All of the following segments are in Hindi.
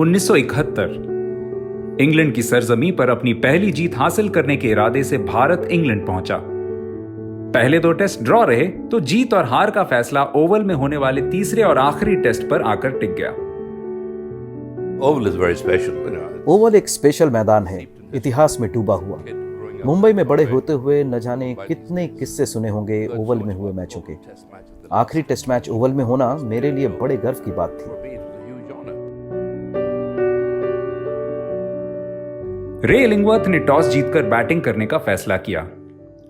1971 इंग्लैंड की सरजमी पर अपनी पहली जीत हासिल करने के इरादे से भारत इंग्लैंड पहुंचा। पहले 2 टेस्ट ड्रॉ रहे तो जीत और हार का फैसला ओवल में होने वाले तीसरे और आखिरी टेस्ट पर आकर टिक गया। ओवल एक स्पेशल मैदान है, इतिहास में डूबा हुआ। मुंबई में बड़े होते हुए न जाने कितने किस्से सुने होंगे ओवल में हुए मैचों के। आखिरी टेस्ट मैच ओवल में होना मेरे लिए बड़े गर्व की बात थी। रे इलिंगवर्थ ने टॉस जीतकर बैटिंग करने का फैसला किया।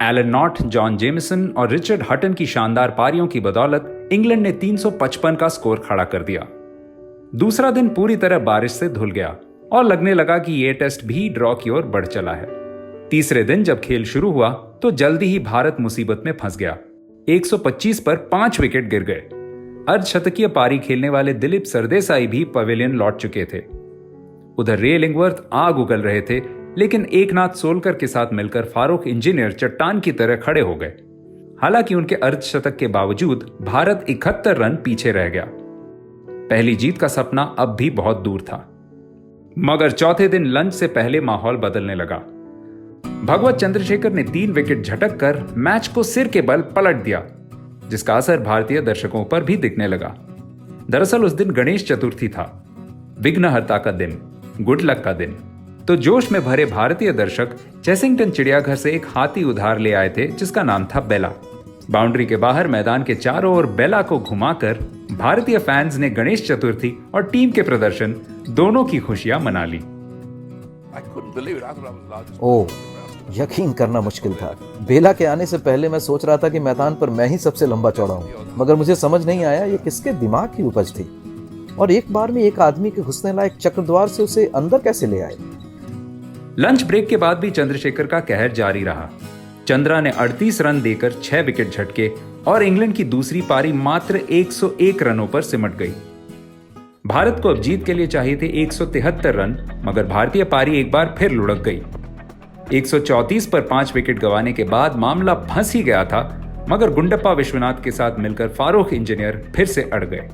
एलन नॉट, जॉन जेमिसन और रिचर्ड हटन की शानदार पारियों की बदौलत इंग्लैंड ने 355 का स्कोर खड़ा कर दिया। दूसरा दिन पूरी तरह बारिश से धुल गया और लगने लगा कि यह टेस्ट भी ड्रॉ की ओर बढ़ चला है। तीसरे दिन जब खेल शुरू हुआ तो जल्दी ही भारत मुसीबत में फंस गया। 125 पर 5 विकेट गिर गए। अर्धशतकीय पारी खेलने वाले दिलीप सरदेसाई भी पवेलियन लौट चुके थे। उधर रे इलिंगवर्थ आग उगल रहे थे, लेकिन एकनाथ सोलकर के साथ मिलकर फारूक इंजीनियर चट्टान की तरह खड़े हो गए। हालांकि उनके अर्धशतक के बावजूद भारत 71 रन पीछे रह गया। पहली जीत का सपना अब भी बहुत दूर था। मगर चौथे दिन लंच से पहले माहौल बदलने लगा। भगवत चंद्रशेखर ने 3 विकेट झटक कर मैच को सिर के बल पलट दिया, जिसका असर भारतीय दर्शकों पर भी दिखने लगा। दरअसल उस दिन गणेश चतुर्थी था, विघ्नहर्ता का दिन, गुड लक का दिन। तो जोश में भरे भारतीय दर्शक चेसिंगटन चिड़ियाघर से एक हाथी उधार ले आए थे, जिसका नाम था बेला। बाउंड्री के बाहर मैदान के चारों ओर बेला को घुमाकर भारतीय फैंस ने गणेश चतुर्थी और टीम के प्रदर्शन दोनों की खुशियां मना ली। ओह, यकीन करना मुश्किल था। बेला के आने से पहले मैं सोच रहा था कि मैदान पर मैं ही सबसे लंबा चौड़ा हूं, मगर मुझे समझ नहीं आया ये किसके दिमाग की उपज थी और एक बार में एक आदमी के घुसने लायक चक्रद्वार से उसे अंदर कैसे ले आए। लंच ब्रेक के बाद भी चंद्रशेखर का कहर जारी रहा। चंद्रा ने 38 रन देकर 6 विकेट झटके और इंग्लैंड की दूसरी पारी मात्र 101 रनों पर सिमट गई। भारत को अब जीत के लिए चाहिए थे 173 रन, मगर भारतीय पारी एक बार फिर लुढ़क गई। 134 पर 5 विकेट गंवाने के बाद मामला फंस ही गया था, मगर गुंडप्पा विश्वनाथ के साथ मिलकर फारूक इंजीनियर फिर से अड़ गए।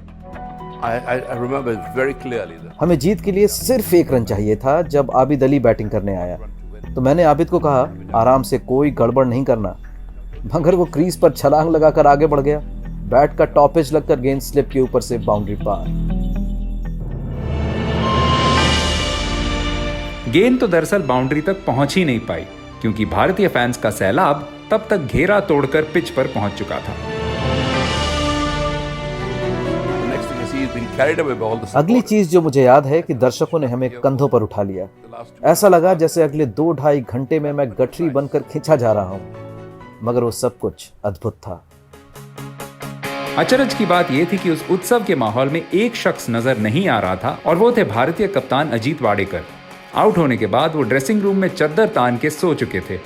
हमें जीत के लिए सिर्फ 1 रन चाहिए था। जब आबिद अली बैटिंग करने आया तो मैंने आबिद को कहा, आराम से, कोई गड़बड़ नहीं करना, मगर वो क्रीज पर छलांग लगाकर आगे बढ़ गया। बैट का टॉप एज लगकर गेंद स्लिप के ऊपर से बाउंड्री पार। गेंद तो दरअसल बाउंड्री तक पहुंच ही नहीं पाई, क्योंकि भारतीय फैंस का सैलाब तब तक घेरा तोड़कर पिच पर पहुंच चुका था। अगली चीज जो मुझे याद है कि दर्शकों ने हमें कंधों पर उठा लिया। ऐसा लगा जैसे अगले 2-2.5 घंटे में मैं गठरी बनकर खींचा जा रहा हूं, मगर वो सब कुछ अद्भुत था। अचरज की बात यह थी कि उस उत्सव के माहौल में एक शख्स नजर नहीं आ रहा था, और वो थे भारतीय कप्तान अजीत वाडेकर। आउट होने के बाद वो ड्रेसिंग रूम में चद्दर तान के सो चुके थे।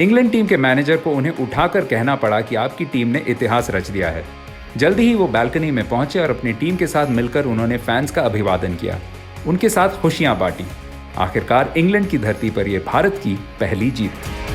इंग्लैंड टीम के मैनेजर को उन्हें उठाकर कहना पड़ा कि आपकी टीम ने इतिहास रच दिया है। जल्दी ही वो बालकनी में पहुंचे और अपनी टीम के साथ मिलकर उन्होंने फैंस का अभिवादन किया, उनके साथ खुशियां बांटी। आखिरकार इंग्लैंड की धरती पर यह भारत की पहली जीत थी।